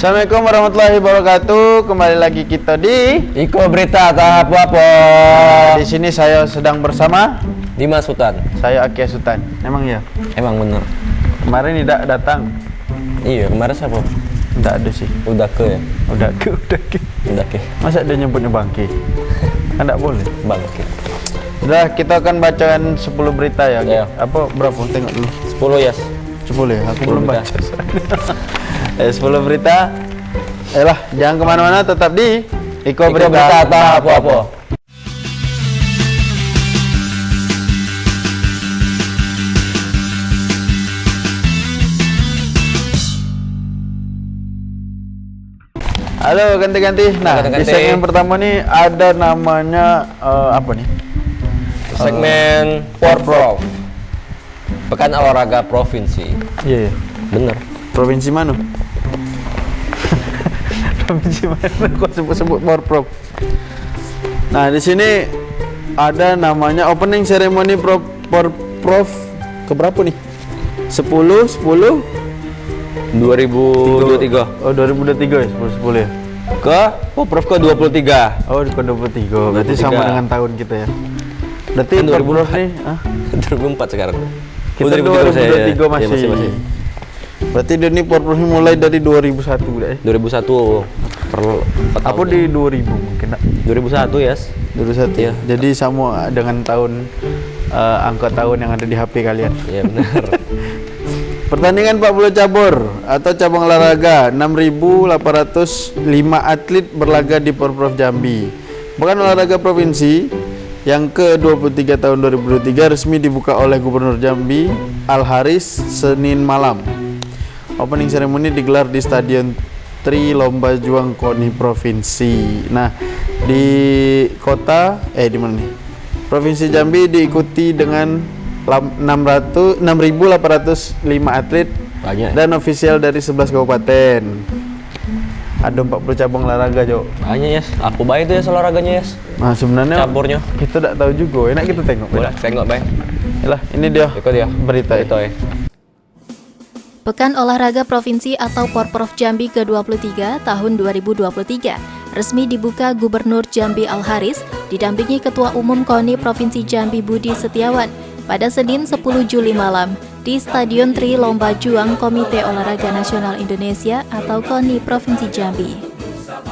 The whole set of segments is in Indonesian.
Assalamualaikum warahmatullahi wabarakatuh. Kembali lagi kita di Iko Berita tahap apa? Di sini saya sedang bersama Dimas Sultan. Saya Akia Sultan. Emang ya? Emang bener. Kemarin tidak datang. Iya, kemarin siapa? Tidak ada sih. Udah ke ya? Udah ke. Masa dia nyebutnya Bangki? Kan tidak boleh. Bangke. Udah, kita akan bacakan 10 berita ya. Iya. Apa berapa? Tengok dulu. 10 ya. 10 ya. Aku 10 belum berita. baca. 10 berita. Jangan kemana-mana, tetap di Iko Berita tahap apa? Halo, ganti-ganti. Nah, di segmen pertama nih ada namanya apa nih? Segmen Porprov. Pekan Olahraga Provinsi. Iya. Bener. Provinsi mana? Provinsi mana? Kok sebut-sebut Porprov? Nah, di sini ada namanya opening ceremony Porprov keberapa nih? 10 2023. Oh, 2023 ya, 10 ya. Ke Porprov ke 23. Oh, ke 23. Berarti sama dengan tahun kita ya. Berarti Kan 2000 nih, 2004 sekarang. kita 2023 masih. Berarti dia ini Porprov mulai dari 2001 udah ya. 2001 per Apa di 2000 mungkin nak? 2001 yes. 2001 Iya. Jadi sama dengan tahun angka tahun yang ada di HP kalian. Iya benar. Pertandingan 40 cabur atau cabang olahraga 6.805 atlet berlaga di Porprov Jambi. Pekan olahraga provinsi yang ke-23 tahun 2023 resmi dibuka oleh Gubernur Jambi Al-Haris Senin malam. Opening ceremony digelar di Stadion Tri Lomba Juang KONI Provinsi. Nah, di kota di mana nih? Provinsi Jambi diikuti dengan 6.805 atlet. Banyak. Dan ofisial dari 11 kabupaten. Ada 40 cabang olahraga, Jo. Banyak yes. Aku baik itu ya olahraganya yes. Nah, sebenarnya Campurnya. kita tidak tahu juga. Enak kita tengok. Boleh, tengok baik. Yalah, ini dia. Ikut ya. Berita Itu ya. Pekan Olahraga Provinsi atau Porprov Jambi ke-23 tahun 2023 resmi dibuka Gubernur Jambi Al-Haris didampingi Ketua Umum KONI Provinsi Jambi Budi Setiawan pada Senin 10 Juli malam di Stadion Tri Lomba Juang Komite Olahraga Nasional Indonesia atau KONI Provinsi Jambi.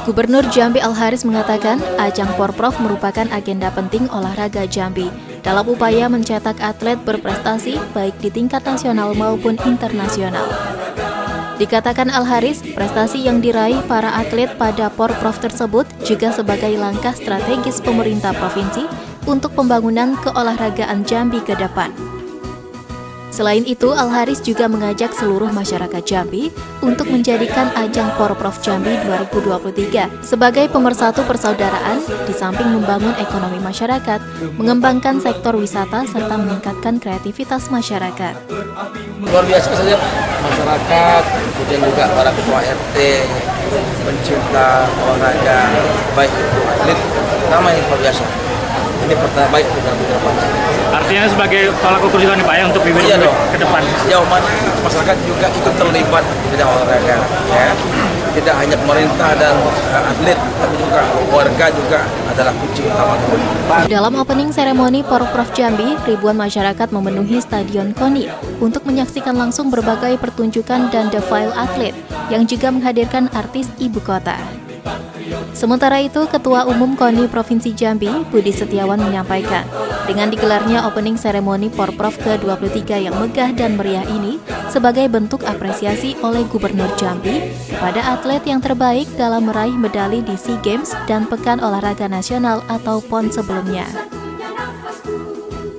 Gubernur Jambi Al-Haris mengatakan ajang Porprov merupakan agenda penting olahraga Jambi dalam upaya mencetak atlet berprestasi baik di tingkat nasional maupun internasional. Dikatakan Al-Haris, prestasi yang diraih para atlet pada Porprov tersebut juga sebagai langkah strategis pemerintah provinsi untuk pembangunan keolahragaan Jambi ke depan. Selain itu, Al-Haris juga mengajak seluruh masyarakat Jambi untuk menjadikan ajang Porprov Jambi 2023 sebagai pemersatu persaudaraan di samping membangun ekonomi masyarakat, mengembangkan sektor wisata serta meningkatkan kreativitas masyarakat. Luar biasa saja masyarakat, kemudian juga para ketua RT, pencinta olahraga, baik itu atlet, nama yang luar biasa. Ini pertama baik untuk depan. Artinya sebagai tolak ukur juga nih Pak ya untuk bibit ke depan. Sejauh mana masyarakat juga ikut terlibat di bidang olahraga, ya. Tidak hanya pemerintah dan atlet, tapi juga warga juga adalah kunci utama. Dalam opening seremoni Porprov Jambi, ribuan masyarakat memenuhi Stadion KONI untuk menyaksikan langsung berbagai pertunjukan dan defile atlet yang juga menghadirkan artis ibu kota. Sementara itu, Ketua Umum KONI Provinsi Jambi, Budi Setiawan menyampaikan, dengan digelarnya opening seremoni Porprov ke-23 yang megah dan meriah ini sebagai bentuk apresiasi oleh Gubernur Jambi kepada atlet yang terbaik dalam meraih medali di SEA Games dan Pekan Olahraga Nasional atau PON sebelumnya.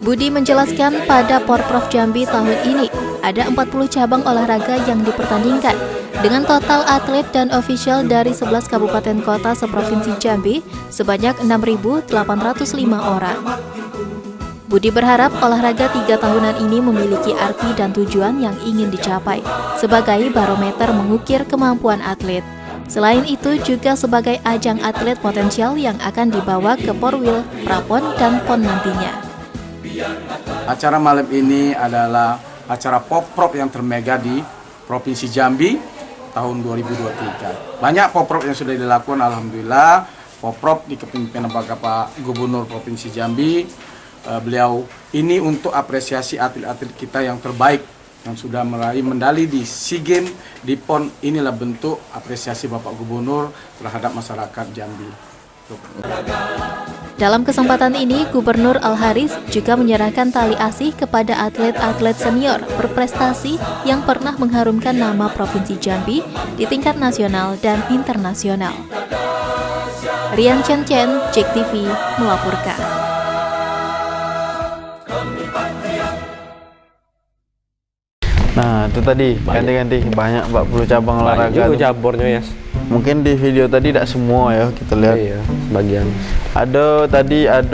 Budi menjelaskan pada Porprov Jambi tahun ini ada 40 cabang olahraga yang dipertandingkan dengan total atlet dan ofisial dari 11 kabupaten kota seprovinsi Jambi sebanyak 6.805 orang. Budi berharap olahraga 3 tahunan ini memiliki arti dan tujuan yang ingin dicapai sebagai barometer mengukir kemampuan atlet. Selain itu juga sebagai ajang atlet potensial yang akan dibawa ke Porwil, Prapon, dan PON nantinya. Acara malam ini adalah acara Porprov yang termega di Provinsi Jambi tahun 2023. Banyak poprov yang sudah dilakukan, alhamdulillah. Poprov di kepemimpinan Bapak Gubernur Provinsi Jambi, beliau ini untuk apresiasi atlet-atlet kita yang terbaik yang sudah meraih medali di SEA Games, di PON. Inilah bentuk apresiasi Bapak Gubernur terhadap masyarakat Jambi. Dalam kesempatan ini, Gubernur Al-Haris juga menyerahkan tali asih kepada atlet-atlet senior berprestasi yang pernah mengharumkan nama Provinsi Jambi di tingkat nasional dan internasional. Rian Chen Chen, JEK TV melaporkan. Nah, itu tadi ganti-ganti banyak 40 cabang olahraga. Banyak juga tuh. cabornya yes. Mungkin di video tadi tidak semua ya kita lihat. Iya, sebagian. Ada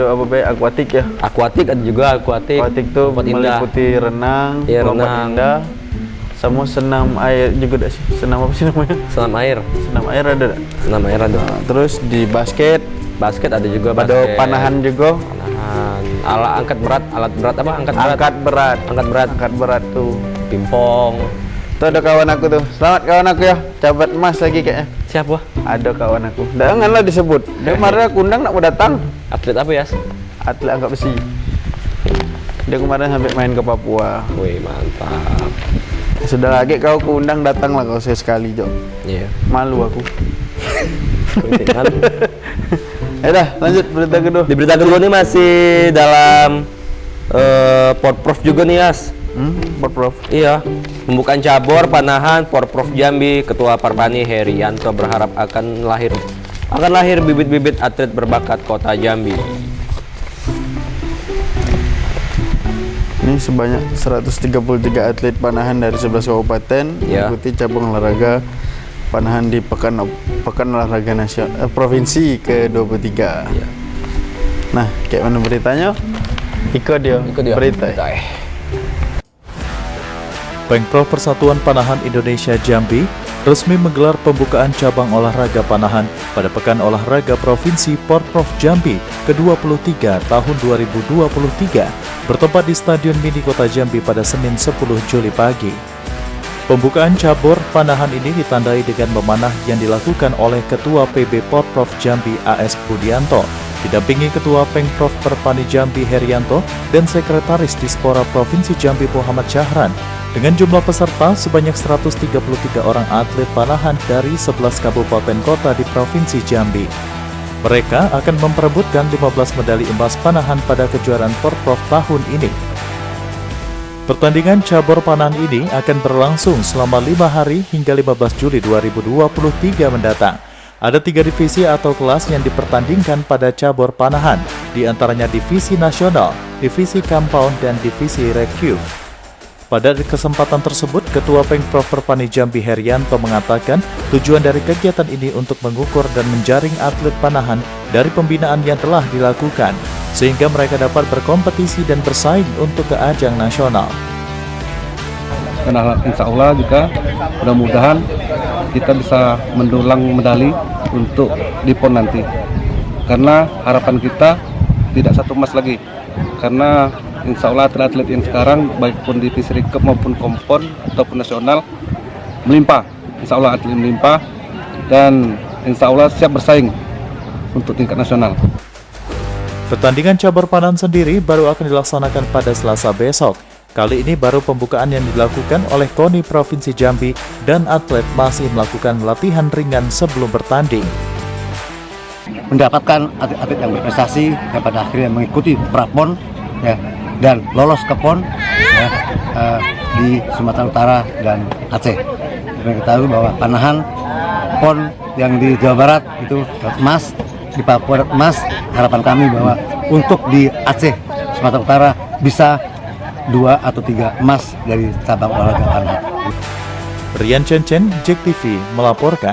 apa baik akuatik ya. Akuatik ada juga akuatik. Akuatik tuh Lompat indah. meliputi renang, Iya, lompat renang. indah, sama senam air juga ada sih. Senam apa sih namanya? Senam air. Senam air ada tak? Senam air ada. Nah, terus di basket, Basket ada juga ada basket. panahan juga. Panahan. Angkat berat, alat berat apa? Angkat berat. Angkat berat Tuh. Pingpong. Tuh ada kawan aku tuh. Selamat kawan aku ya. Cabat emas lagi kayaknya. Siapa? Ada kawan aku. Janganlah disebut. Dia kemarin aku undang nak mau datang. Atlet apa ya? Atlet angkat besi. Dia kemarin sampai main ke Papua. Wih, mantap. Sudah lagi kau kuundang datanglah kau sekali, Jo. Iya. Malu aku. Pentingan. Dah, lanjut berita kedua. Di berita kedua ini masih dalam Porprov juga nih, Yas. Porprov. Iya, pembukaan cabur panahan Porprov Jambi, Ketua Parpani Herianto berharap akan lahir bibit-bibit atlet berbakat Kota Jambi. Ini sebanyak 133 atlet panahan dari 11 kabupaten Ya. mengikuti cabang olahraga panahan di Pekan Olahraga Nasional Provinsi ke-23. Ya. Nah, kayak mana beritanya? Ikut dia. Berita. Pengprov Persatuan Panahan Indonesia Jambi resmi menggelar pembukaan cabang olahraga panahan pada Pekan Olahraga Provinsi Porprov Jambi ke-23 tahun 2023 bertempat di Stadion Mini Kota Jambi pada Senin 10 Juli pagi. Pembukaan cabur panahan ini ditandai dengan memanah yang dilakukan oleh Ketua PB Porprov Jambi AS Budianto, didampingi Ketua Pengprov Perpani Jambi Herianto dan Sekretaris Dispora Provinsi Jambi Muhammad Syahran. Dengan jumlah peserta sebanyak 133 orang atlet panahan dari 11 kabupaten kota di Provinsi Jambi. Mereka akan memperebutkan 15 medali emas panahan pada kejuaraan Porprov tahun ini. Pertandingan cabur panahan ini akan berlangsung selama 5 hari hingga 15 Juli 2023 mendatang. Ada 3 divisi atau kelas yang dipertandingkan pada cabur panahan, di antaranya divisi nasional, divisi compound, dan divisi recurve. Pada kesempatan tersebut, Ketua Pengprov Perpani Jambi Herianto mengatakan tujuan dari kegiatan ini untuk mengukur dan menjaring atlet panahan dari pembinaan yang telah dilakukan, sehingga mereka dapat berkompetisi dan bersaing untuk ke ajang nasional. Dan insya Allah juga mudah-mudahan kita bisa mendulang medali untuk di PON nanti. Karena harapan kita tidak satu emas lagi. Karena insya Allah atlet-atlet yang sekarang baik pun di divisi recurve maupun kompon ataupun nasional melimpah. Insya Allah atlet melimpah dan insya Allah siap bersaing untuk tingkat nasional. Pertandingan cabur panahan sendiri baru akan dilaksanakan pada Selasa besok. Kali ini baru pembukaan yang dilakukan oleh KONI Provinsi Jambi dan atlet masih melakukan latihan ringan sebelum bertanding. Mendapatkan atlet-atlet yang berprestasi yang pada akhirnya mengikuti prapon ya, dan lolos ke PON ya, di Sumatera Utara dan Aceh. Kita ketahui bahwa panahan PON yang di Jawa Barat itu emas, di Papua emas. Harapan kami bahwa untuk di Aceh, Sumatera Utara bisa 2 atau 3 emas dari cabang olahraga panahan. Rian Chen Chen, JEK TV melaporkan.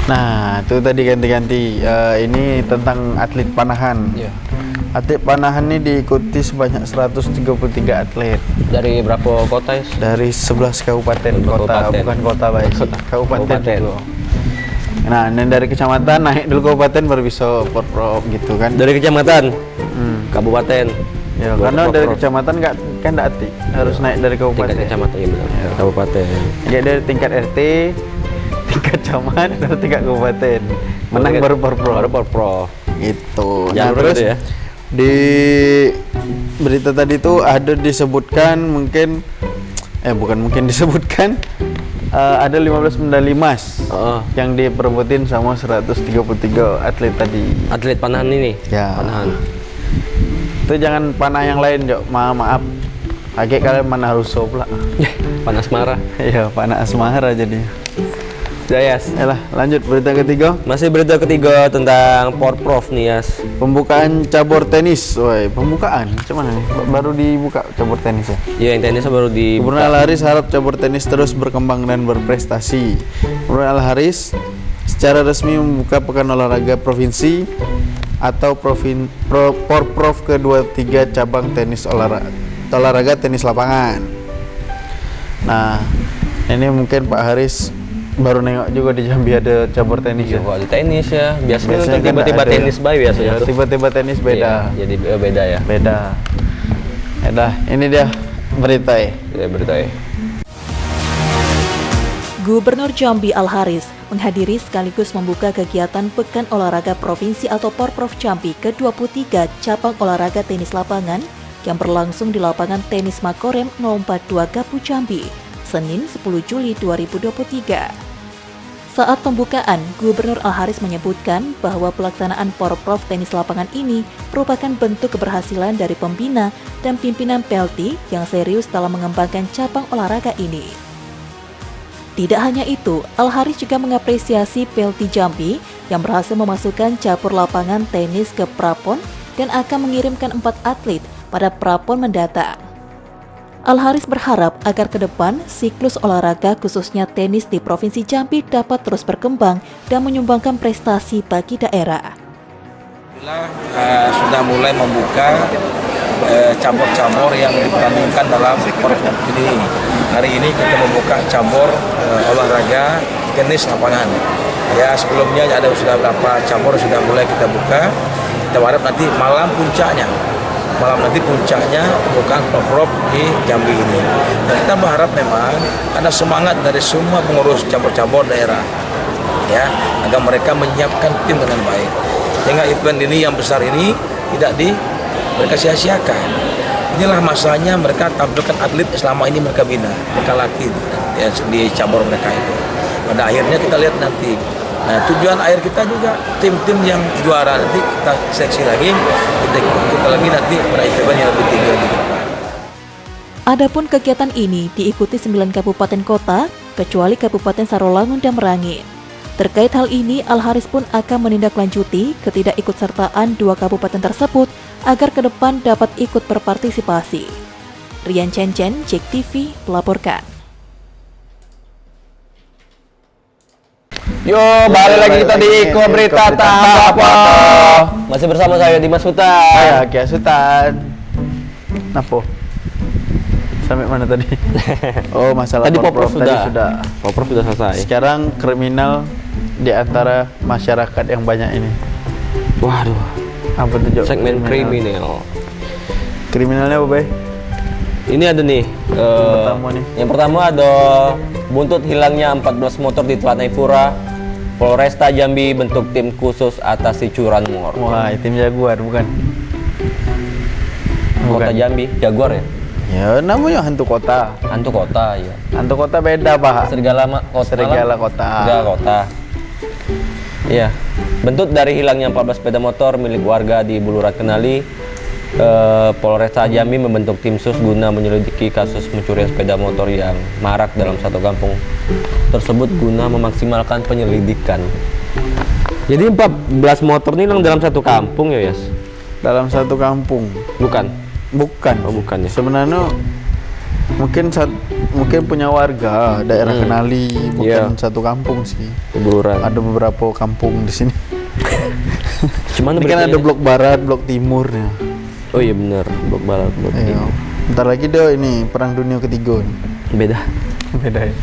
Nah, itu tadi ganti-ganti. Ini tentang atlet panahan. Iya. Atlet panahan ini diikuti sebanyak 133 atlet Dari berapa kota, Yas? dari 11 kabupaten Kabupaten. kota, bukan kota baik, kabupaten. Kabupaten. Gitu. Nah, dan dari kecamatan naik dulu kabupaten baru bisa Porprov gitu kan. Dari kecamatan, kabupaten, Ya, Dua karena dari porprov. kecamatan kan nggak aktif, harus naik dari Tingkat kabupaten. kecamatan ya benar. Kabupaten. Jadi dari tingkat RT, tingkat camat, baru tingkat kabupaten. Menang baru porprov. Baru porprov. Itu. Jalur terus itu ya. di berita tadi tuh ada disebutkan mungkin bukan mungkin disebutkan ada 15 medali emas yang diperebutin sama 133 atlet tadi. Atlet panahan ini. Ya. Panahan. Itu jangan panah yang lain, Jok. Maaf. Agak kalian mana Russo pula. Panas marah. Iya, panah asmara jadi. Jayas. Yalah, lanjut berita ketiga. Masih berita ketiga tentang porprov nih, Yas. Pembukaan cabur tenis. Woi, pembukaan. Cuman nih, baru dibuka cabur tenis ya. Iya, yang tenis baru di Gubernur Al-Haris harap cabur tenis terus berkembang dan berprestasi. Gubernur Al-Haris secara resmi membuka Pekan Olahraga Provinsi atau Porprov ke-23 cabang tenis olahraga tenis lapangan. Nah, ini mungkin Pak Haris baru nengok juga di Jambi ada cabur tenis ya. di tenis ya. Biasanya Biasanya kan tiba-tiba ada. tenis bay biasanya Ya, tuh. tiba-tiba tenis beda. Iya, jadi beda ya. Beda. Yaudah, ini dia berita ya. Ya, berita ya. Gubernur Jambi Al-Haris menghadiri sekaligus membuka kegiatan Pekan Olahraga Provinsi atau Porprov Jambi ke-23 cabang olahraga tenis lapangan yang berlangsung di lapangan tenis Makorem 042 Gapu Jambi, Senin 10 Juli 2023. Saat pembukaan, Gubernur Al-Haris menyebutkan bahwa pelaksanaan Porprov tenis lapangan ini merupakan bentuk keberhasilan dari pembina dan pimpinan PLT yang serius dalam mengembangkan cabang olahraga ini. Tidak hanya itu, Al-Haris juga mengapresiasi PLT Jambi yang berhasil memasukkan cabur lapangan tenis ke Prapon dan akan mengirimkan 4 atlet pada Prapon mendatang. Al-Haris berharap agar ke depan siklus olahraga khususnya tenis di Provinsi Jambi dapat terus berkembang dan menyumbangkan prestasi bagi daerah. Sudah mulai membuka cabur-cabur yang dipertandingkan dalam Porprov ini. Hari ini kita membuka cabur olahraga tenis lapangan. Ya, sebelumnya sudah berapa cabur sudah mulai kita buka. Kita harap nanti malam puncaknya bukan Porprov di Jambi ini. Dan kita berharap memang ada semangat dari semua pengurus cabur-cabur daerah, ya, agar mereka menyiapkan tim dengan baik. Sehingga event ini yang besar ini tidak mereka sia-siakan. Inilah masanya mereka tampilkan atlet selama ini mereka bina, mereka latih ya, di cabur mereka itu. Pada akhirnya kita lihat nanti. Nah, tujuan akhir kita juga tim-tim yang juara nanti kita seleksi lagi, kita lagi nanti pada event yang lebih tinggi lagi. Adapun kegiatan ini diikuti 9 kabupaten kota, kecuali Kabupaten Sarolangun dan Merangin. Terkait hal ini, Al-Haris pun akan menindaklanjuti ketidakikutsertaan 2 kabupaten tersebut agar ke depan dapat ikut berpartisipasi. Rian Cencen, JEK TV, melaporkan. Yo, balik lagi kita di Iko Berita Tambah Apa. Masih bersama saya Dimas Hutan. Saya Kia Sultan. Napo? Sampai mana tadi? Oh, masalah Tadi Porprov Porprov tadi sudah. Porprov sudah selesai. Sekarang kriminal di antara masyarakat yang banyak ini. Waduh, Apa tuh, Jok? segmen kriminal. Kriminalnya apa, Bay? Ini ada nih. pertama nih. Yang pertama ada buntut hilangnya 14 motor di Telanai-Pura. Polresta Jambi bentuk tim khusus atasi curanmor. Wah, tim Jaguar bukan? Kota Jambi, Jaguar ya? Ya, namanya hantu kota. Hantu kota, ya. Hantu kota beda, Pak. Serigala kota. Serigala kota. Serigala kota. Iya. Bentuk dari hilangnya 14 sepeda motor milik warga di Bulurat Kenali, Polresta Jambi membentuk tim sus guna menyelidiki kasus pencurian sepeda motor yang marak dalam satu kampung tersebut guna memaksimalkan penyelidikan. Jadi 14 motor ini dalam satu kampung ya, Yas? Dalam satu kampung. Bukan? Bukan. Oh, bukan ya. Sebenarnya mungkin punya warga daerah Kenali, bukan satu kampung sih. Buluran. Ada beberapa kampung di sini. Cuman Ini kan ada blok barat, blok timurnya. Oh iya benar, blok barat, blok Iya. timur. Bentar lagi deh ini perang dunia ketiga nih. Beda. Beda ya.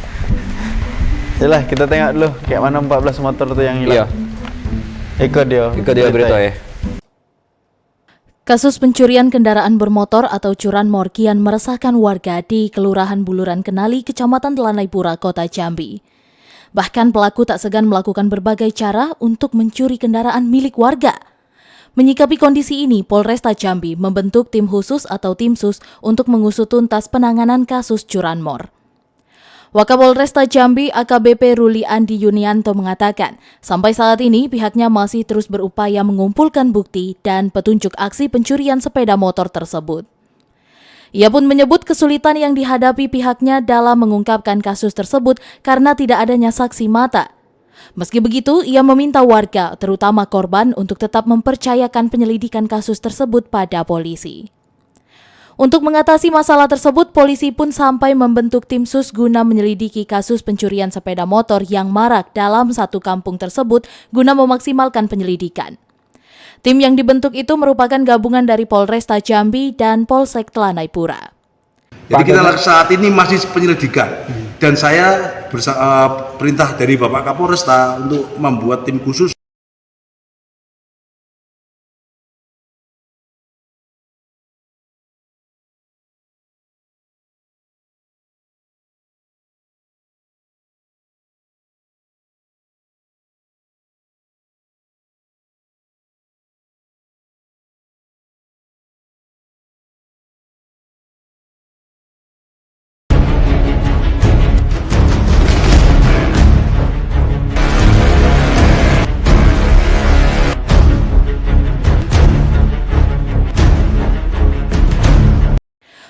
Yalah, kita tengok dulu kayak mana 14 motor tuh yang Iya. hilang. Ikut dia Berita ya. Kasus pencurian kendaraan bermotor atau curanmor kian meresahkan warga di Kelurahan Buluran Kenali, Kecamatan Telanai-Pura, Kota Jambi. Bahkan pelaku tak segan melakukan berbagai cara untuk mencuri kendaraan milik warga. Menyikapi kondisi ini, Polresta Jambi membentuk tim khusus atau Timsus untuk mengusut tuntas penanganan kasus curanmor. Wakapolresta Jambi AKBP Ruli Andi Yunianto mengatakan, sampai saat ini pihaknya masih terus berupaya mengumpulkan bukti dan petunjuk aksi pencurian sepeda motor tersebut. Ia pun menyebut kesulitan yang dihadapi pihaknya dalam mengungkapkan kasus tersebut karena tidak adanya saksi mata. Meski begitu, ia meminta warga, terutama korban, untuk tetap mempercayakan penyelidikan kasus tersebut pada polisi. Untuk mengatasi masalah tersebut, polisi pun sampai membentuk tim sus guna menyelidiki kasus pencurian sepeda motor yang marak dalam satu kampung tersebut guna memaksimalkan penyelidikan. Tim yang dibentuk itu merupakan gabungan dari Polresta Jambi dan Polsek Telanai-Pura. Jadi kita saat ini masih penyelidikan dan saya perintah dari Bapak Kapolresta untuk membuat tim khusus.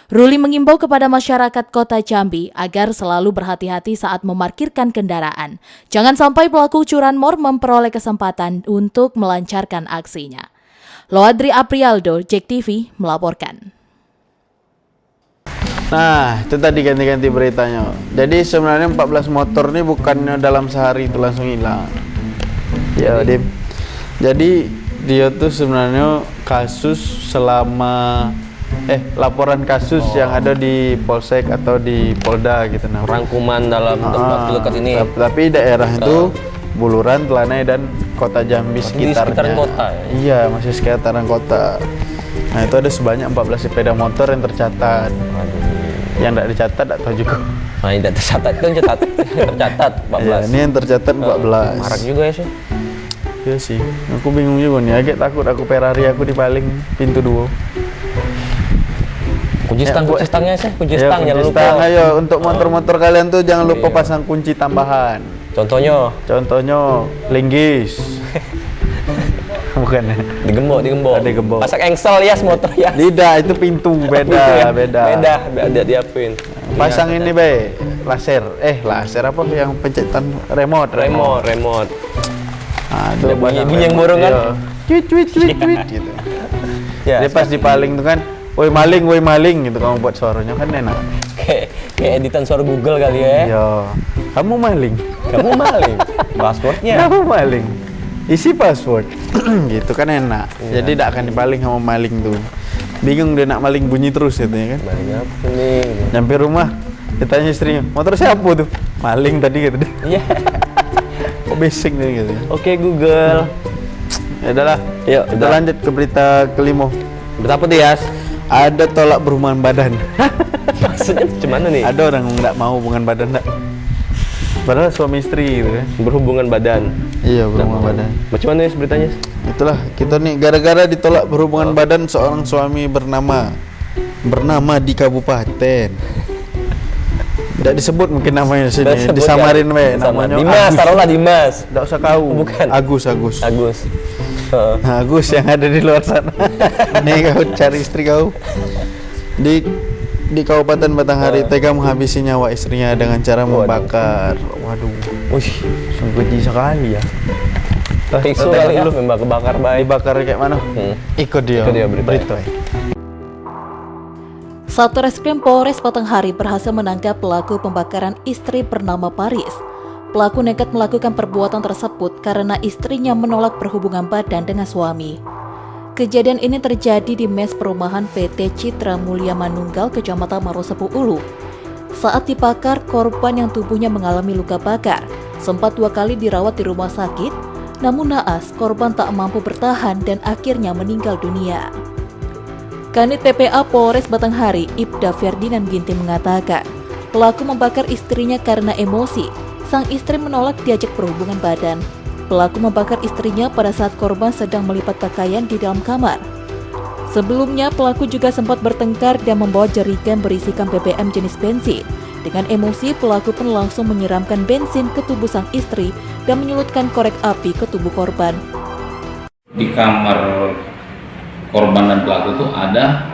Ruli mengimbau kepada masyarakat Kota Jambi agar selalu berhati-hati saat memarkirkan kendaraan. Jangan sampai pelaku curanmor memperoleh kesempatan untuk melancarkan aksinya. Loadri Aprialdo, JEK TV, melaporkan. Nah, itu tadi ganti-ganti beritanya. Jadi sebenarnya 14 motor ini bukannya dalam sehari itu langsung hilang. Ya, Dim. Jadi dia tuh sebenarnya kasus selama laporan kasus yang ada di Polsek atau di Polda gitu nah. Rangkuman dalam waktu dekat ini. Tapi daerah itu Buluran, Telanai dan Kota Jambi sekitarnya. Sekitaran kota ya? Iya, masih sekitaran kota. Nah, itu ada sebanyak 14 sepeda motor yang tercatat. Yang tidak dicatat tak tahu juga. Nah, yang tidak tercatat itu tercatat 14. Ya, ini yang tercatat 14. Marak juga ya sih. Iya sih. Aku bingung juga nih. Agak takut aku Ferrari aku dipaling pintu 2. Kunci stangnya sih, kunci stang jangan lupa. Ayo, untuk motor-motor kalian tuh jangan lupa pasang kunci tambahan. Contohnya linggis. Bukan ya? Digembok. Pasang engsel ya motor ya. Tidak, itu pintu beda. Beda diapain. Pasang ini be, laser apa yang pencetan remote. Nah, itu bunyi yang borong kan? Tweet gitu. Ya, dia pas dipaling tuh kan, woi maling gitu kamu buat suaranya kan enak. Kayak editan suara Google kali ya. Iya. Kamu maling. Passwordnya. Kamu maling. Isi password. Gitu kan enak. Iya. Jadi tidak akan dipaling sama maling tuh. Bingung dia nak maling bunyi terus gitu ya kan. Maling apa nih? Nyampe rumah ditanya istrinya, motor siapa tuh? Maling tadi gitu deh. Iya. Kok bising nih gitu. Oke Google. Ya udahlah. Yuk, kita lanjut ke berita kelima. Berita apa tuh, Yas? Ada tolak berhubungan badan. Maksudnya gimana nih? Ada orang nggak mau hubungan badan enggak? Padahal suami istri gitu kan. Berhubungan badan. Iya, berhubungan badan. Macam mana beritanya? Itulah, kita nih gara-gara ditolak berhubungan badan seorang suami bernama di kabupaten. Tidak disebut mungkin namanya sini, disamarin we namanya. Dimas, taruhlah Dimas. Tidak usah kau. Bukan. Agus. Nah, Agus yang ada di luar sana. Nih kau cari istri kau. Di Kabupaten Batanghari tega menghabisi nyawa istrinya dengan cara membakar. Waduh. Wih, sungguh keji sekali ya. Piksu kali ya, membakar baik. Dibakar kayak mana? Ikut dia berita. Satreskrim Polres Batanghari berhasil menangkap pelaku pembakaran istri bernama Paris. Pelaku nekat melakukan perbuatan tersebut karena istrinya menolak berhubungan badan dengan suami. Kejadian ini terjadi di mes perumahan PT Citra Mulia Manunggal, Kecamatan Marosepu Ulu. Saat dibakar, korban yang tubuhnya mengalami luka bakar sempat 2 kali dirawat di rumah sakit, namun naas korban tak mampu bertahan dan akhirnya meninggal dunia. Kanit TPA Polres Batanghari, Ibda Ferdinand Ginting mengatakan, pelaku membakar istrinya karena emosi. Sang istri menolak diajak berhubungan badan. Pelaku membakar istrinya pada saat korban sedang melipat pakaian di dalam kamar. Sebelumnya, pelaku juga sempat bertengkar dan membawa jerigen berisikan BBM jenis bensin. Dengan emosi, pelaku pun langsung menyiramkan bensin ke tubuh sang istri dan menyulutkan korek api ke tubuh korban. Di kamar korban dan pelaku itu ada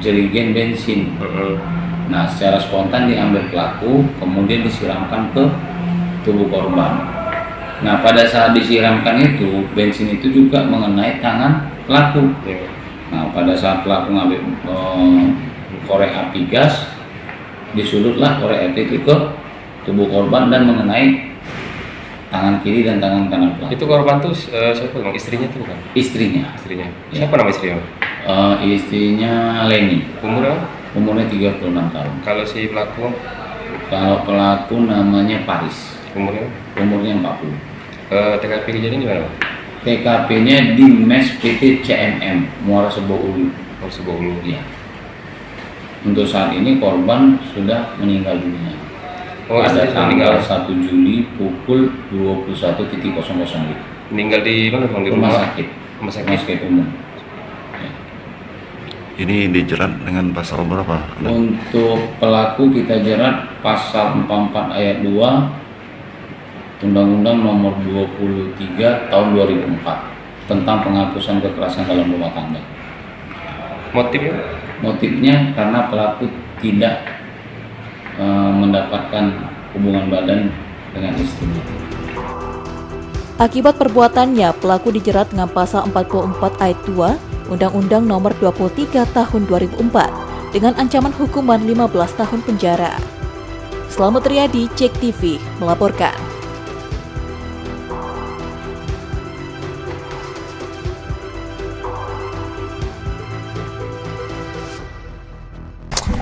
jerigen bensin. Nah, secara spontan diambil pelaku, kemudian disiramkan ke tubuh korban. Nah, pada saat disiramkan itu, bensin itu juga mengenai tangan pelaku. Nah, pada saat pelaku ngambil korek api gas, disulutlah korek api itu ke tubuh korban dan mengenai tangan kiri dan tangan kanan pelaku. Itu korban tuh siapa bang? Istrinya tuh bukan? Istrinya. Siapa nama istrinya? Istrinya Leni. Umurnya 36 tahun. Kalau si pelaku? Kalau pelaku namanya Paris. Umurnya 40. TKP kejadian di mana? TKP-nya di MES PT CMM Muara Sebo Ulu. Ya. Untuk saat ini korban sudah meninggal dunia. Pada tanggal 1 Juli pukul 21.00. Meninggal di mana bang? Di rumah sakit. Rumah sakit umum. Ini dijerat dengan pasal berapa? Untuk pelaku kita jerat pasal 44 ayat 2 Undang-Undang Nomor 23 Tahun 2004 tentang penghapusan kekerasan dalam rumah tangga. Motifnya? Motifnya karena pelaku tidak mendapatkan hubungan badan dengan istrinya. Akibat perbuatannya, pelaku dijerat dengan pasal 44 ayat 2 Undang-Undang Nomor 23 Tahun 2004 dengan ancaman hukuman 15 tahun penjara. Slamet Riyadi, Cek TV, melaporkan.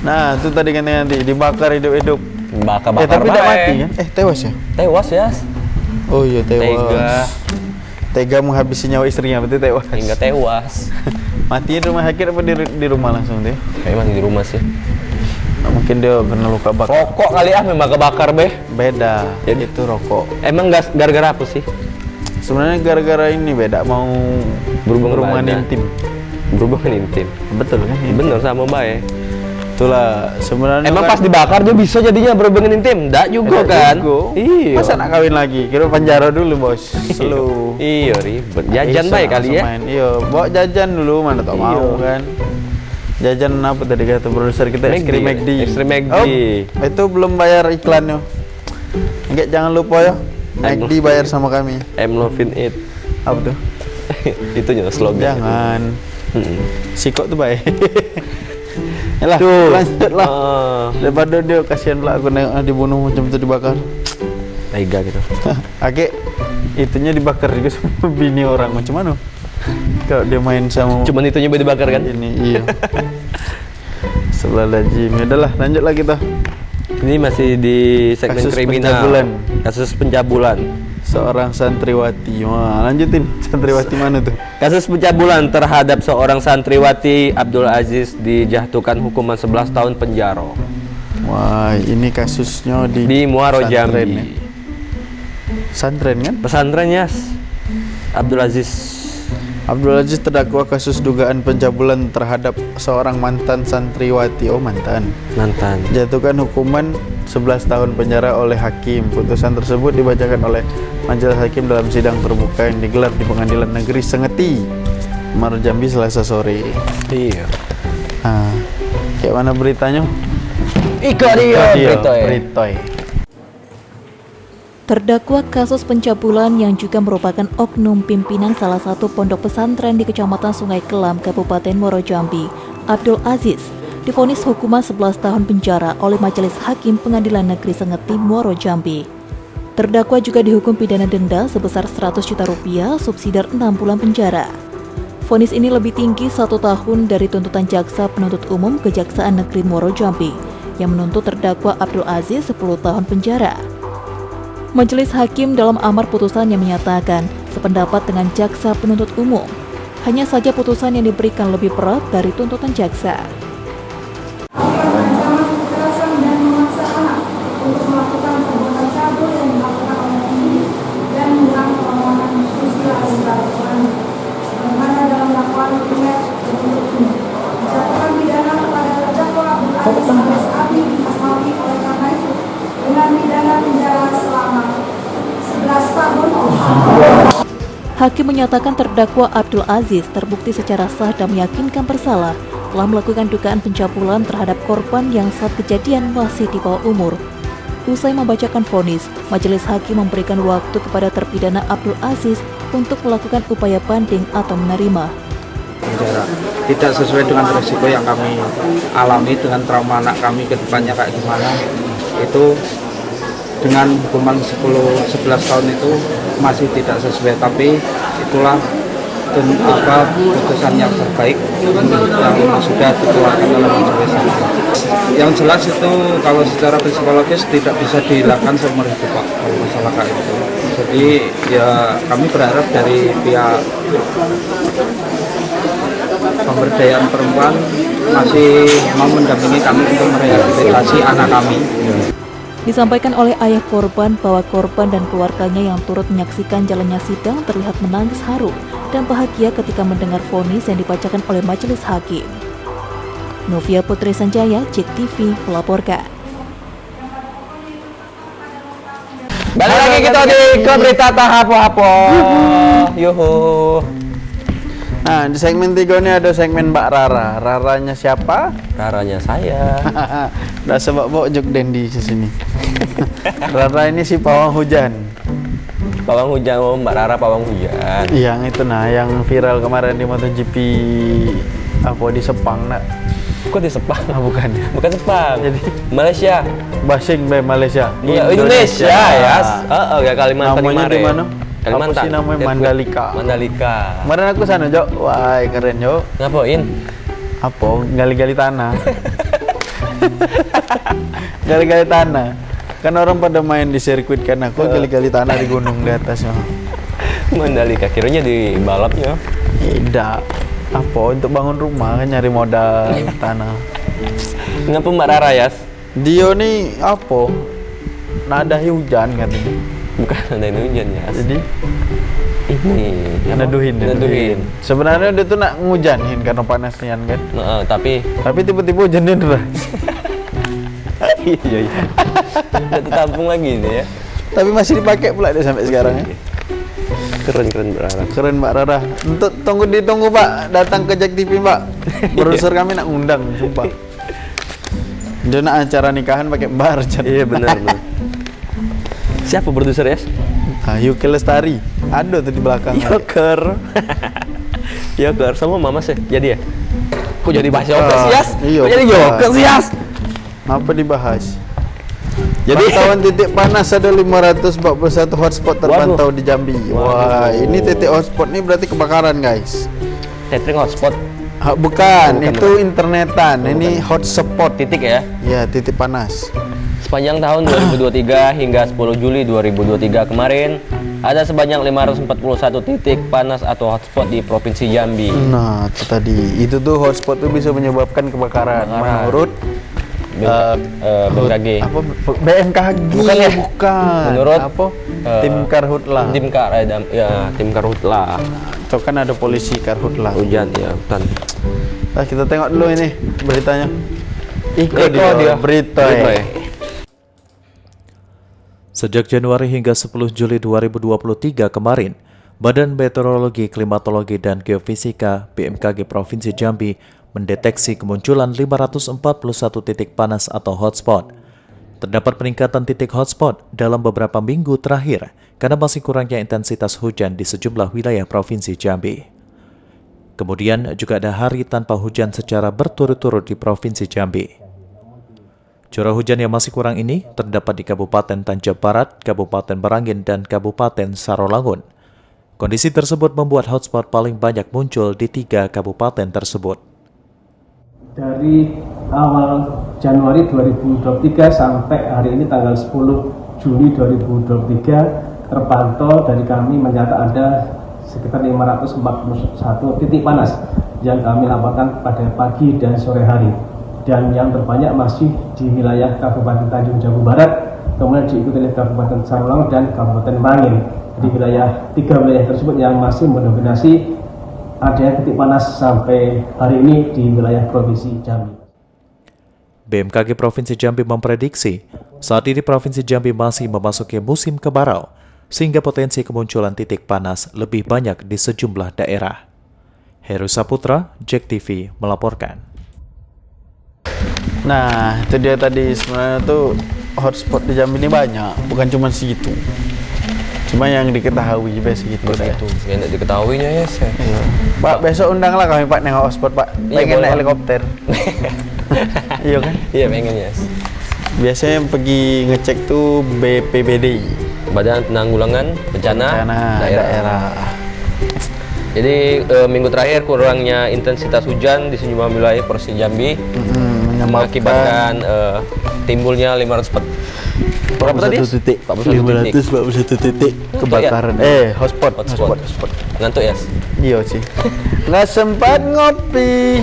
Nah, itu tadi kan nanti dibakar hidup-hidup. Bakar-bakar tapi tidak mati kan? Tewas ya? Tewas ya. Oh iya, tewas. Tega menghabisi nyawa istrinya, berarti tewas. Hingga tewas. Mati di rumah sakit apa di rumah langsung deh? Kayak mati di rumah sih. Nah, mungkin dia kena luka bakar. Rokok kali ya, memang kebakar beh. Beda. Jadi itu rokok. Emang gara-gara apa sih? Sebenarnya gara-gara ini beda mau berhubungan intim. Berhubungan intim. Betul kan? Bener sama bae. Itulah sebenarnya. Emang kan, pas dibakar dia bisa jadinya berhubungan intim? Nggak juga kan? Iya. Masa nak kawin lagi? Kira penjara dulu bos. Slow. Iya ribet. Jajan baik kali ya. Iya, bawa jajan dulu mana tak mau kan. Jajan apa tadi kata produser kita? Es krim McD. Es krim McD. Oh, itu belum bayar iklannya. Enggak, jangan lupa ya. McD bayar sama kami. I'm loving it. Apa tuh? Itunya slogan. Jangan. Sikok tuh baik. Yalah, tuh. Lanjutlah. Daripada dia kasihan pelaku dibunuh macam itu dibakar. Tega gitu. Ake, itunya dibakar juga sama bini orang macam mana? Kalau dia main sama. Cuman itunya dibakar kan? Ini iya. Sebelah lagi. Udahlah, lanjutlah kita. Ini masih di segmen kasus kriminal. Pencabulan. Kasus pencabulan. Seorang santriwati. Wah, lanjutin. Santriwati mana tuh? Kasus pencabulan terhadap seorang santriwati Abdul Aziz dijatuhkan hukuman 11 tahun penjara. Wah, ini kasusnya di Muaro Jambi. Ya? Santren kan? Pesantren ya. Abdul Aziz terdakwa kasus dugaan pencabulan terhadap seorang mantan santriwati. Oh, mantan. Jatuhkan hukuman 11 tahun penjara oleh hakim. Putusan tersebut dibacakan oleh majelis hakim dalam sidang terbuka yang digelar di Pengadilan Negeri Sengeti, Muaro Jambi, Selasa sore. Iya. Nah, kayak mana beritanya? Beritoy. Terdakwa kasus pencabulan yang juga merupakan oknum pimpinan salah satu pondok pesantren di Kecamatan Sungai Kelam, Kabupaten Muaro Jambi, Abdul Aziz, divonis hukuman 11 tahun penjara oleh Majelis Hakim Pengadilan Negeri Sengeti, Muaro Jambi. Terdakwa juga dihukum pidana denda sebesar 100 juta rupiah, subsidiar 6 bulan penjara. Vonis ini lebih tinggi 1 tahun dari tuntutan jaksa penuntut umum Kejaksaan Negeri Muaro Jambi yang menuntut terdakwa Abdul Aziz 10 tahun penjara. Majelis Hakim dalam amar putusannya menyatakan sependapat dengan jaksa penuntut umum. Hanya saja putusan yang diberikan lebih berat dari tuntutan jaksa. Hakim menyatakan terdakwa Abdul Aziz terbukti secara sah dan meyakinkan bersalah telah melakukan dugaan pencabulan terhadap korban yang saat kejadian masih di bawah umur. Usai membacakan vonis, majelis hakim memberikan waktu kepada terpidana Abdul Aziz untuk melakukan upaya banding atau menerima. Tidak sesuai dengan risiko yang kami alami dengan trauma anak kami ke depannya kayak gimana. Itu dengan hukuman 10-11 tahun itu masih tidak sesuai, tapi itulah putusan yang terbaik yang sudah dikeluarkan oleh majelis. Yang jelas itu kalau secara psikologis tidak bisa dihilangkan seumur hidup Pak, kalau masalah kayak itu. Jadi ya kami berharap dari pihak pemberdayaan perempuan masih mau mendampingi kami untuk merehabilitasi anak kami. Disampaikan oleh ayah korban bahwa korban dan keluarganya yang turut menyaksikan jalannya sidang terlihat menangis haru dan bahagia ketika mendengar vonis yang dibacakan oleh majelis hakim. Novia Putri Sanjaya, JEK TV melaporkan. Balik lagi kita di ke berita tahapo-hapo. Yuhu. Nah, di segmen 3 ini ada segmen Mbak Rara. Raranya siapa? Raranya saya. Udah sebab bawa jok Dendi di sini. Rara ini si pawang hujan. Pawang hujan, oh Mbak Rara pawang hujan. Yang itu nah, yang viral kemarin di MotoGP apa di Sepang nak. Kok di Sepang? Bukan. Bukan Sepang. Jadi Malaysia. Basing by Malaysia. Indonesia ya. Ya Kalimantan namanya di mana? Kalimantan. Apa sih namanya? Mandalika. Mandalika. Kemarin aku sana, Jok. Wah, keren, Jok. Ngapain? Apa? Gali-gali tanah. Gali-gali tanah. Kan orang pada main di sirkuit kan, aku gali-gali tanah di gunung di atas. Mandalika, kiranya di balapnya. Tidak. Apa? Untuk bangun rumah kan nyari modal tanah. Ngapa Mbak Rara, Yas? Dia nih apa? Nadahi hujan katanya. Bukan ada hujan ya. Jadi ini naduhin. Sebenarnya dia tuh nak ngujanin karena panasnya kan. Tapi tiba-tiba hujannya deras. Iya. Udah ditampung lagi ini ya. Tapi masih dipakai pula dia sampai sekarang ya. Keren Mbak Rara. Keren Mbak Rara. Untuk ditunggu Pak, datang ke JEK TV Pak. Produser kami nak ngundang, sumpah. Dia nak acara nikahan pakai bar. Iya benar. Siapa produser ya? Yuki Lestari. Ada tuh di belakang. Yoker. Yoker sama Mama sih. Jadi ya? Kok jadi bahas Yoker sih, Yas? Iya. Kok jadi Yoker sih, Yas? Apa dibahas? Jadi pantauan titik panas ada 541 hotspot terpantau di Jambi. Wah, ini titik hotspot ini berarti kebakaran, guys. Tethering hotspot? Bukan, itu internetan. Ini hotspot titik ya? Iya, titik panas. Sepanjang tahun 2023 hingga 10 Juli 2023 kemarin, ada sebanyak 541 titik panas atau hotspot di Provinsi Jambi. Nah, itu tadi. Itu tuh hotspot tuh bisa menyebabkan kebakaran. Menurut BMKG. Apa? BMKG. Bukan ya? Bukan. Menurut apa? Tim Karhutla. Tim Karhutla. Itu kan ada polisi Karhutla. Hujan ya, hutan. Nah, kita tengok dulu ini beritanya. Ikut dia. Berita. Sejak Januari hingga 10 Juli 2023 kemarin, Badan Meteorologi, Klimatologi, dan Geofisika BMKG Provinsi Jambi mendeteksi kemunculan 541 titik panas atau hotspot. Terdapat peningkatan titik hotspot dalam beberapa minggu terakhir karena masih kurangnya intensitas hujan di sejumlah wilayah Provinsi Jambi. Kemudian juga ada hari tanpa hujan secara berturut-turut di Provinsi Jambi. Curah hujan yang masih kurang ini terdapat di Kabupaten Tanjab Barat, Kabupaten Merangin, dan Kabupaten Sarolangun. Kondisi tersebut membuat hotspot paling banyak muncul di 3 kabupaten tersebut. Dari awal Januari 2023 sampai hari ini tanggal 10 Juli 2023 terpantau dari kami menyatakan ada sekitar 541 titik panas yang kami laporkan pada pagi dan sore hari. Dan yang terbanyak masih di wilayah Kabupaten Tanjung Jabung Barat, kemudian diikuti oleh Kabupaten Sarulang dan Kabupaten Merangin. Di tiga wilayah tersebut yang masih mendominasi adanya titik panas sampai hari ini di wilayah Provinsi Jambi. BMKG Provinsi Jambi memprediksi saat ini Provinsi Jambi masih memasuki musim kemarau, sehingga potensi kemunculan titik panas lebih banyak di sejumlah daerah. Heru Saputra, JEK TV melaporkan. Nah, itu dia tadi, sebenarnya tuh hotspot di Jambi ini banyak, bukan cuma situ. Cuma yang diketahui biasa gitu. Itu yang diketahuinya ya. Iya. Pak, besok undanglah kami Pak nengok hotspot Pak. Pengen naik helikopter. Iya kan? Iya pengen ya. Biasanya pergi ngecek tuh BPBD, Badan Penanggulangan Bencana Daerah. Jadi minggu terakhir kurangnya intensitas hujan di sejumlah wilayah Provinsi Jambi mengakibatkan timbulnya 541 titik kebakaran. Hotspot. Ngantuk ya? Iya sih. Nggak sempat ngopi.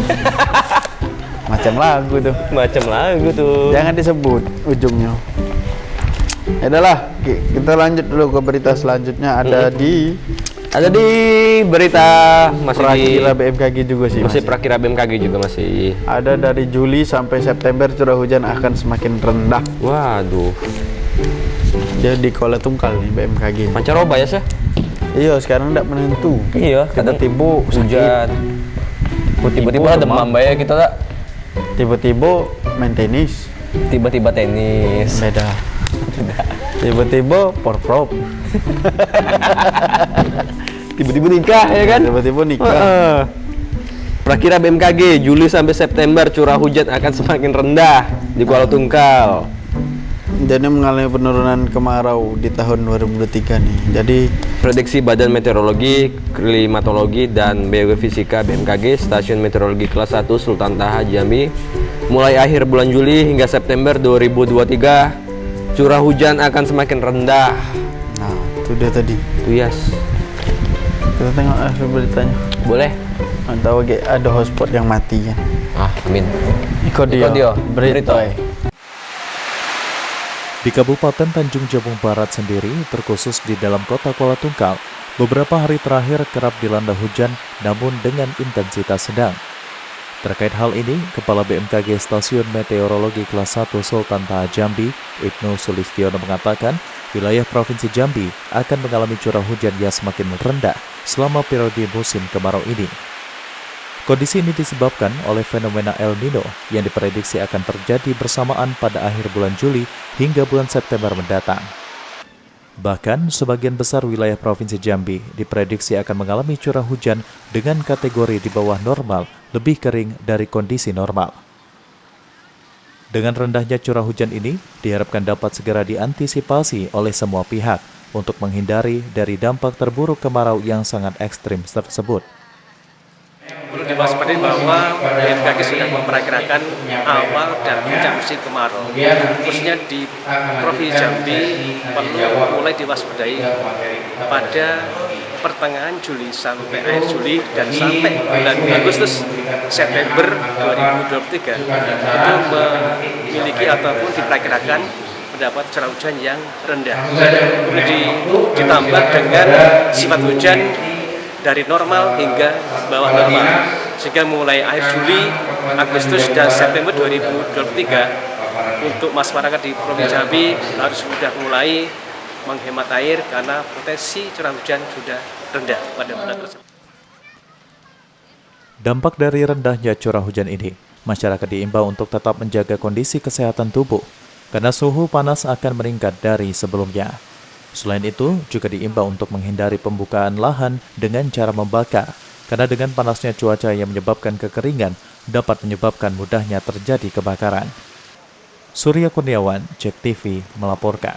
Macam lagu tuh. Jangan disebut ujungnya. Ya udahlah, kita lanjut dulu ke berita selanjutnya. Ada di berita masih perakira BMKG juga sih. Masih perakira BMKG juga masih. Ada dari Juli sampai September curah hujan akan semakin rendah. Waduh. Dia di Kuala Tungkal nih BMKG. Pancaroba ya sih? Iya, sekarang tidak menentu. Iya, tiba-tiba hujan. Tiba-tiba demam ya kita tak. Tiba-tiba main tenis. Tiba-tiba tenis. Beda. Tiba-tiba porprov. Tiba-tiba nikah ya kan? Tiba-tiba nikah. Perakira BMKG Juli sampai September curah hujan akan semakin rendah di Kuala Tungkal. Jadi mengalami penurunan kemarau di tahun 2023 nih. Jadi prediksi Badan Meteorologi, Klimatologi dan Geofisika BMKG Stasiun Meteorologi Kelas 1 Sultan Taha Jambi mulai akhir bulan Juli hingga September 2023 curah hujan akan semakin rendah. Nah, itu dia tadi. Yes. Kita tengok akhir beritanya. Boleh. Atau ada hotspot yang mati kan? Amin. Iko dia. Berita. Di Kabupaten Tanjung Jabung Barat sendiri, terkhusus di dalam kota Kuala Tungkal, beberapa hari terakhir kerap dilanda hujan namun dengan intensitas sedang. Terkait hal ini, Kepala BMKG Stasiun Meteorologi Kelas 1 Sultan Taha Jambi, Ibnu Sulistiono mengatakan, wilayah Provinsi Jambi akan mengalami curah hujan yang semakin rendah selama periode musim kemarau ini. Kondisi ini disebabkan oleh fenomena El Nino yang diprediksi akan terjadi bersamaan pada akhir bulan Juli hingga bulan September mendatang. Bahkan, sebagian besar wilayah Provinsi Jambi diprediksi akan mengalami curah hujan dengan kategori di bawah normal, lebih kering dari kondisi normal. Dengan rendahnya curah hujan ini, diharapkan dapat segera diantisipasi oleh semua pihak untuk menghindari dari dampak terburuk kemarau yang sangat ekstrim tersebut. Perlu diwaspadai bahwa BMKG sudah memperkirakan awal dan puncak musim kemarau, khususnya di Provinsi Jambi perlu mulai diwaspadai pada pertengahan Juli sampai akhir Juli dan sampai bulan Agustus September 2023 itu memiliki ataupun diperkirakan mendapat curah hujan yang rendah. Perlu ditambah dengan sifat hujan dari normal hingga bawah normal, sehingga mulai akhir Juli, Agustus, dan September 2023 untuk masyarakat di Provinsi Jambi harus sudah mulai menghemat air karena potensi curah hujan sudah rendah pada bulan tersebut. Dampak dari rendahnya curah hujan ini, masyarakat diimbau untuk tetap menjaga kondisi kesehatan tubuh karena suhu panas akan meningkat dari sebelumnya. Selain itu, juga diimbau untuk menghindari pembukaan lahan dengan cara membakar, karena dengan panasnya cuaca yang menyebabkan kekeringan dapat menyebabkan mudahnya terjadi kebakaran. Surya Kurniawan, JEK TV melaporkan.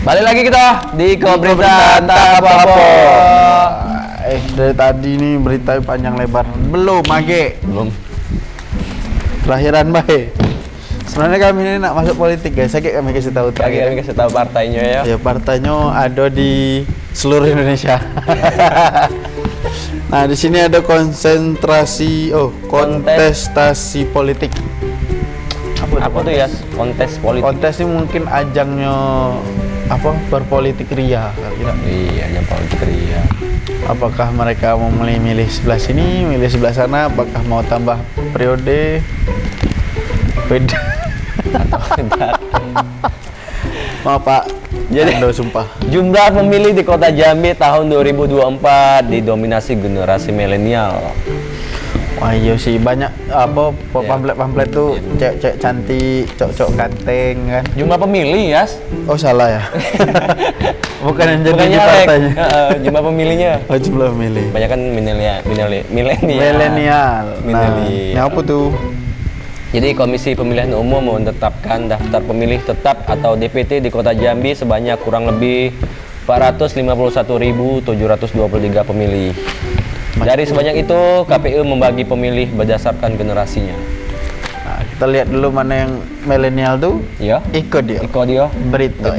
Balik lagi kita di berita tak apa-apa. Dari tadi nih berita panjang lebar. Belum. Terakhiran baik. Sebenarnya kami ini nak masuk politik guys, kami kasih tahu partainya ya. Ya partainya ada di seluruh Indonesia. Nah, di sini ada kontestasi politik. Apa tuh ya? Kontes politik. Kontes ini mungkin ajangnya berpolitik ria kira. Iya, ajang politik ria. Apakah mereka mau milih sebelah sini, milih sebelah sana, apakah mau tambah periode? Beda. Maaf Pak, jadi sumpah. Jumlah pemilih di Kota Jambi tahun 2024 didominasi generasi milenial. Wah iya sih, banyak pamflet-pamflet tuh cewek-cewek cantik, cowok-cowok ganteng kan. Jumlah pemilih ya? Oh salah ya. Bukan yang jadi di Bukannya partainya. Jumlah pemilihnya. Oh jumlah pemilih. Banyak kan milenial. Nah, ini apa tuh? Jadi Komisi Pemilihan Umum menetapkan daftar pemilih tetap atau DPT di Kota Jambi sebanyak kurang lebih 451.723 pemilih. Dari sebanyak itu, KPU membagi pemilih berdasarkan generasinya. Nah, kita lihat dulu mana yang milenial tuh. Iya. Ikut dia. Berita.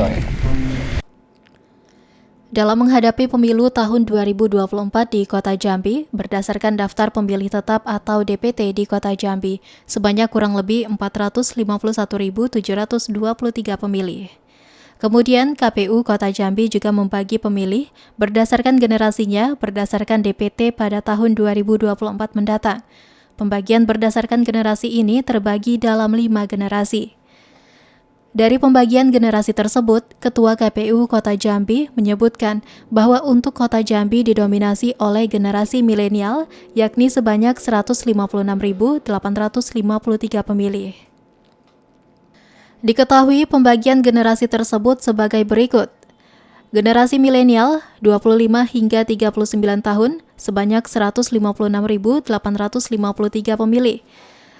Dalam menghadapi pemilu tahun 2024 di Kota Jambi, berdasarkan daftar pemilih tetap atau DPT di Kota Jambi, sebanyak kurang lebih 451.723 pemilih. Kemudian, KPU Kota Jambi juga membagi pemilih berdasarkan generasinya berdasarkan DPT pada tahun 2024 mendatang. Pembagian berdasarkan generasi ini terbagi dalam 5 generasi. Dari pembagian generasi tersebut, Ketua KPU Kota Jambi menyebutkan bahwa untuk Kota Jambi didominasi oleh generasi milenial, yakni sebanyak 156.853 pemilih. Diketahui pembagian generasi tersebut sebagai berikut. Generasi milenial 25 hingga 39 tahun sebanyak 156.853 pemilih.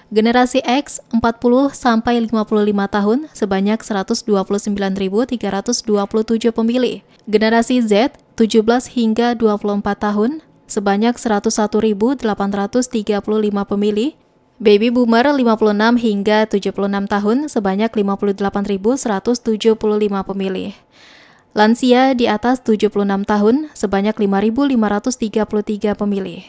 Generasi X 40 sampai 55 tahun sebanyak 129.327 pemilih. Generasi Z 17 hingga 24 tahun sebanyak 101.835 pemilih. Baby Boomer 56 hingga 76 tahun sebanyak 58.175 pemilih. Lansia di atas 76 tahun sebanyak 5.533 pemilih.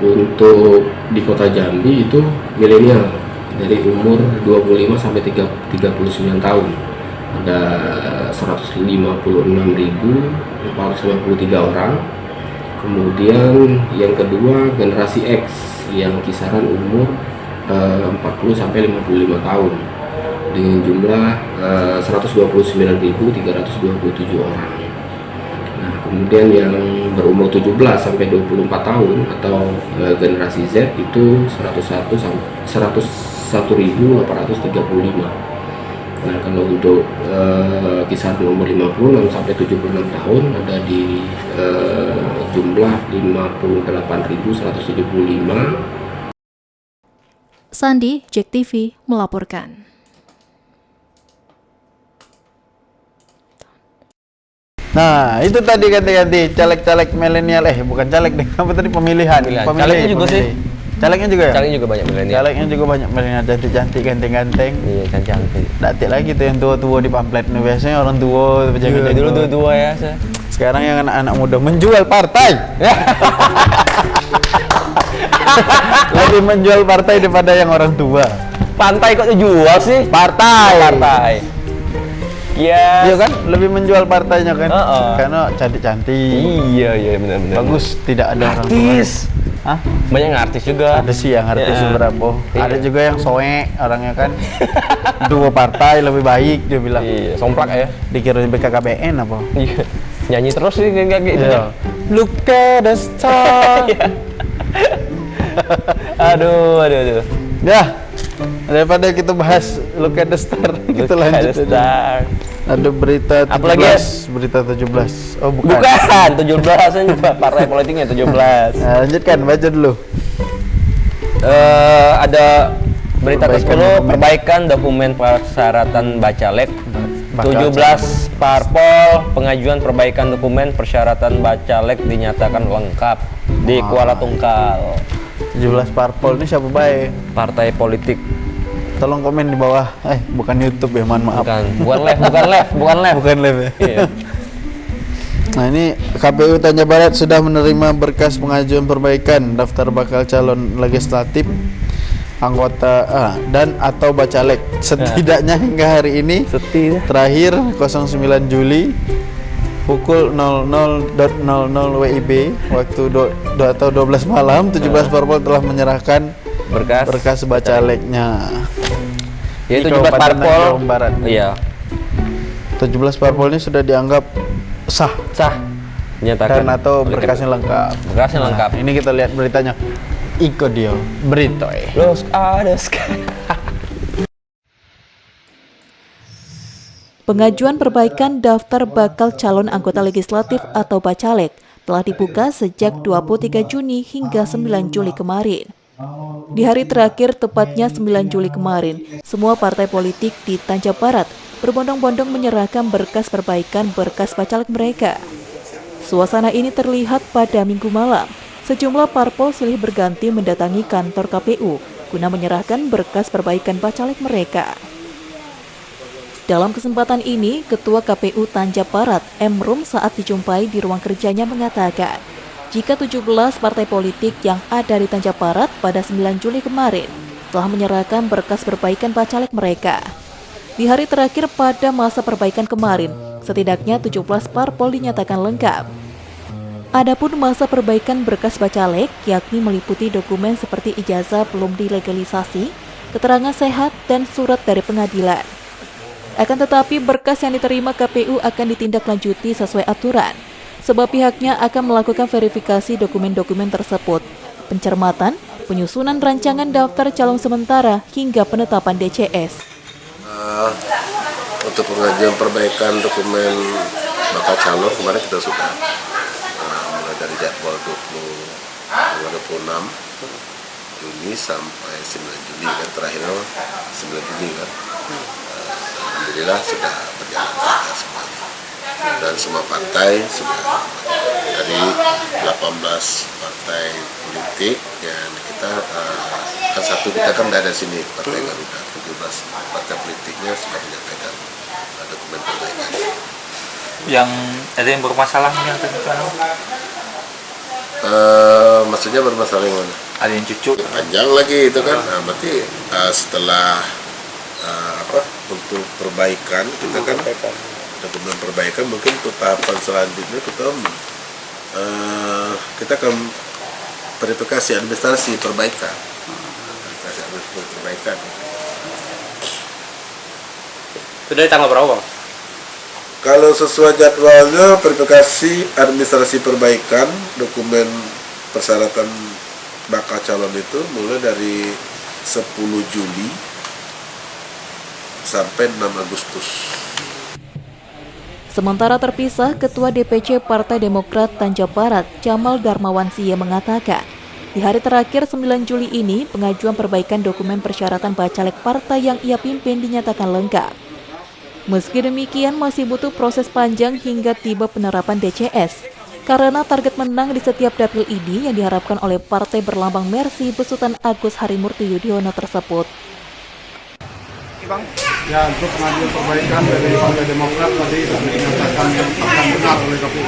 Untuk di Kota Jambi itu milenial dari umur 25 sampai 39 tahun ada 156.493 orang. Kemudian yang kedua generasi X yang kisaran umur 40 sampai 55 tahun dengan jumlah 129.327 orang. Nah, kemudian yang berumur 17 sampai 24 tahun atau generasi Z itu 101.835. Nah, kalau untuk kisaran umur 56 sampai 76 tahun ada di jumlah 58.175. Sandi, JEK TV melaporkan. Nah, itu tadi ganti-ganti caleg-caleg milenial, bukan caleg deh, apa tadi pemilihan. Calegnya juga sih. Calegnya juga ya? Calegnya juga banyak milenial. Calegnya juga banyak milenial, cantik-cantik, ganteng-ganteng. Iya, cantik-cantik. Datik lagi tuh yang tua-tua di pamflet. Biasanya orang tua pejabat. Dulu tua-tua ya. Sekarang yang anak-anak muda menjual partai. Lebih menjual partai daripada yang orang tua. Pantai kok dijual sih? Partai. Iya kan, lebih menjual partainya kan. Karena cantik-cantik. Iya benar-benar. Bagus, tidak ada artis. Hah? Banyak yang artis juga. Ada sih yang artis beberapa. Iya. Ada juga yang soek orangnya kan. Dua partai lebih baik dia bilang. Iya, somplak ya. Dikira BKKBN apa? Iya. Nyanyi terus sih kayak gitu. Iya. Look at the star. Aduh. Ya, daripada kita bahas Look at the Star, kita lanjut aja. Ada berita 17. Apalagi ya? Berita 17. Oh, bukan. 17 aja partai politiknya 17. Nah, lanjutkan, baca dulu. Ada berita ke-10, perbaikan dokumen persyaratan bacalek. 17 parpol pengajuan perbaikan dokumen persyaratan bacalek dinyatakan lengkap di Kuala Tungkal. 17 parpol ini siapa baik? Partai politik. Tolong komen di bawah. Bukan YouTube ya, mohon maaf. Bukan live ya. Bukan live ya. Iya. Nah, ini KPU Tanja Barat sudah menerima berkas pengajuan perbaikan daftar bakal calon legislatif, anggota dan atau bacalek setidaknya hingga hari ini terakhir 09 Juli pukul 00.00 WIB waktu atau 12 malam 17 parpol telah menyerahkan berkas bacaleknya. Yaitu Di 17 Kabupaten parpol. Jawa Barat. Iya. 17 parpol ini sudah dianggap sah Menyatakan dan atau berkasnya lengkap. Berkasnya lengkap. Ini kita lihat beritanya. Iko dia berita. Pengajuan perbaikan daftar bakal calon anggota legislatif atau bacalek telah dibuka sejak 23 Juni hingga 9 Juli kemarin. Di hari terakhir, tepatnya 9 Juli kemarin, semua partai politik di Tanja Barat berbondong-bondong menyerahkan berkas perbaikan berkas bacalek mereka. Suasana ini terlihat pada Minggu malam. Sejumlah parpol silih berganti mendatangi kantor KPU guna menyerahkan berkas perbaikan bacalek mereka. Dalam kesempatan ini, Ketua KPU Tanja Barat, M. Rum, saat dijumpai di ruang kerjanya mengatakan, jika 17 partai politik yang ada di Tanja Barat pada 9 Juli kemarin telah menyerahkan berkas perbaikan bacalek mereka. Di hari terakhir pada masa perbaikan kemarin, setidaknya 17 parpol dinyatakan lengkap. Adapun masa perbaikan berkas bacalek, yakni meliputi dokumen seperti ijazah belum dilegalisasi, keterangan sehat, dan surat dari pengadilan. Akan tetapi berkas yang diterima KPU akan ditindaklanjuti sesuai aturan, sebab pihaknya akan melakukan verifikasi dokumen-dokumen tersebut, pencermatan, penyusunan rancangan daftar calon sementara, hingga penetapan DCS. Untuk pengajuan perbaikan dokumen bakal calon kemarin kita sudah mulai dari jadwal 26 Juni sampai 9 Juli kan, terakhir 9 Juli kan. Alhamdulillah sudah berjalan lancar semua, dan semua partai sudah dari 18 partai politik yang kita kan satu kita kan ada di sini partai Garuda, 17 partai politiknya sudah menyampaikan dokumen perbaikan. Yang ada yang bermasalah yang terkena? Maksudnya bermasalah yang mana? Ada yang cucuk? Panjang lagi itu kan. Nah, berarti setelah untuk perbaikan kita kan dokumen perbaikan mungkin untuk tahapan selanjutnya kita akan verifikasi administrasi perbaikan. Sudah di tanggal berapa, Bang? Kalau sesuai jadwalnya verifikasi administrasi perbaikan dokumen persyaratan bakal calon itu mulai dari 10 Juli sampai 6 Agustus. Sementara terpisah, Ketua DPC Partai Demokrat Tanja Barat, Jamal Darmawan Sia mengatakan, di hari terakhir 9 Juli ini, pengajuan perbaikan dokumen persyaratan bacalek partai yang ia pimpin dinyatakan lengkap. Meski demikian, masih butuh proses panjang hingga tiba penerapan DCS, karena target menang di setiap dapil ini yang diharapkan oleh partai berlambang Mercy besutan Agus Harimurti Yudhoyono tersebut. Ya, untuk pengajuan perbaikan dari Partai Demokrat tadi dinyatakan akan benar oleh KPU.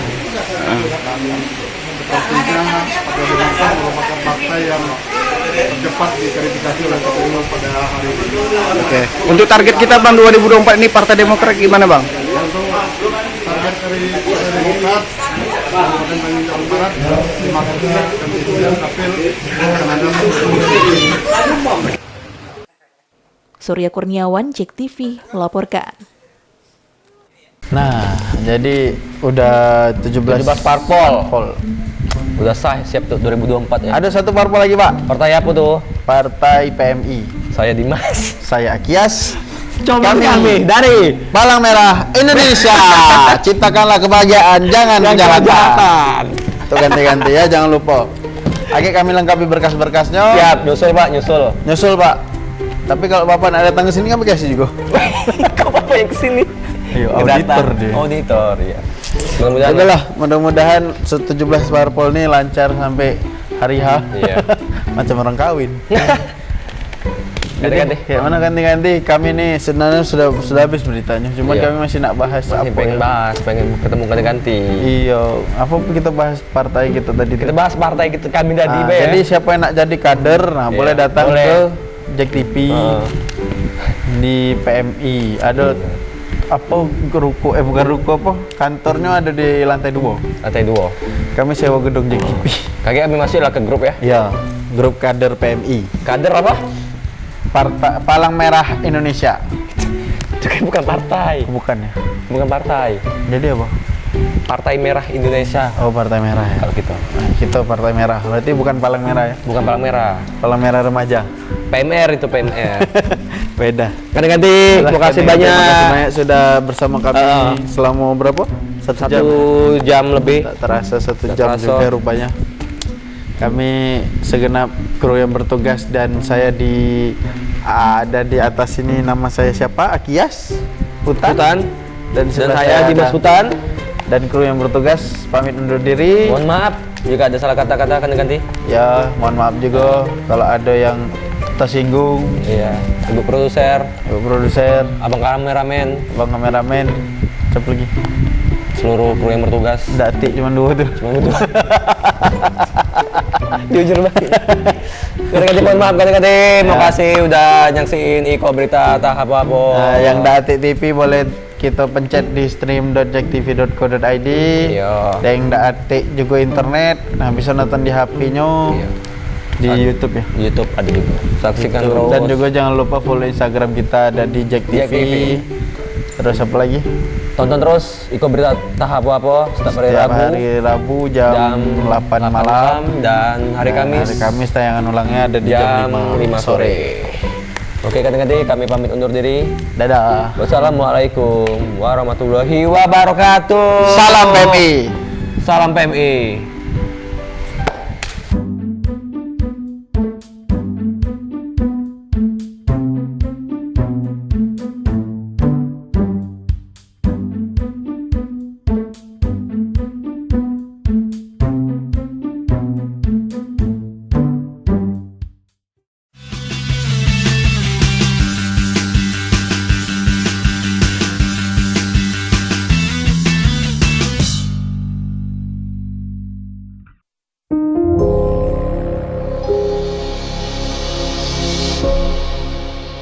Dan sepertinya Partai Demokrat merupakan partai yang tercepat diverifikasi oleh KPU pada hari ini. Oke. Untuk target kita Bang 2024 ini Partai Demokrat gimana Bang? Ya, untuk target dari Partai Demokrat Kabupaten Jawa Barat 5 kursi dan 9 dapil akan ada 10. Surya Kurniawan, JEK TV melaporkan. Nah, jadi udah 17 parpol. Udah sah, siap tuh 2024 ya. Ada satu parpol lagi, Pak. Partai apa tuh? Partai PMI. Saya Dimas. Saya Akias. Kami dari Palang Merah Indonesia. Ciptakanlah kebahagiaan, jangan kejahatan. Tuh ganti-ganti ya, jangan lupa. Oke, kami lengkapi berkas-berkasnya. Siap, nyusul Pak, nyusul. Nyusul, Pak. Tapi kalau Bapak ada datang ke sini nggak pakai juga. Kok Bapak yang kesini? Iya, auditor deh. Auditor, ya. Mudah-mudahan 17 parpol ini lancar sampai hari H. Iya. Macam orang kawin. Ganti-ganti. Kayak mana ganti-ganti? Kami nih sebenarnya sudah habis beritanya, cuma Iya. kami masih nak bahas Masih apa pengen ya. bahas, pengen ketemu ganti-ganti. Iya, apa kita bahas partai kita tadi? Kita bahas partai kita kami tadi, Be, ya. Jadi siapa yang nak jadi kader, nah Iya, boleh datang boleh. ke Jack TV di PMI. Ada apa ruko? Bukan ruko apa? Kantornya ada di lantai 2. Lantai 2. Kami sewa gedung Jack TV. Kaki kami masih lah ke grup ya. Iya, grup kader PMI. Kader apa? Palang Merah Indonesia. Itu kan bukan partai. Bukan ya? Bukan partai. Jadi apa? Partai Merah Indonesia. Oh, Partai Merah ya. Kalau gitu. Nah, kita Partai Merah. Berarti bukan Palang Merah ya? Bukan Palang Merah. Palang Merah Remaja. PMR itu PMR. Beda. Ganti-ganti. Terima kasih banyak. Terima kasih banyak sudah bersama kami selama berapa? Satu jam lebih. Tak terasa 1 Tak jam terasa. juga rupanya. Kami segenap kru yang bertugas dan saya ada di atas ini, nama saya siapa? Akias Hutan. Dan sebelah saya Dimas Hutan. Dan kru yang bertugas pamit undur diri. Mohon maaf jika ada salah kata-kata ganti-ganti. Ya, mohon maaf juga kalau ada yang tersinggung. Iya, Ibu produser, Abang kameramen, siapa lagi? Seluruh kru yang bertugas. Datik cuma 2 tuh. Cuma 2. Jujur banget. Ganti-ganti, mohon maaf ganti-ganti. Makasih udah nyaksiin Iko Berita Tahap apa. Nah, yang Datik TV boleh kita pencet di stream.jacktv.co.id. Iya. Dan yang Datik juga internet, nah bisa nonton di HP-nya. Di YouTube ya. YouTube ada juga. Saksikan Gitu. terus. Dan juga jangan lupa follow Instagram kita ada di Jack TV. Jack TV. Terus apa lagi? Tonton terus Iko Berita Tahap apa setiap hari Rabu jam 8 malam dan hari Kamis. Hari Kamis tayangan ulangnya ada di jam 5 sore. Oke, ganti-ganti kami pamit undur diri. Dadah. Wassalamualaikum warahmatullahi wabarakatuh. Salam PMI. Salam PMI.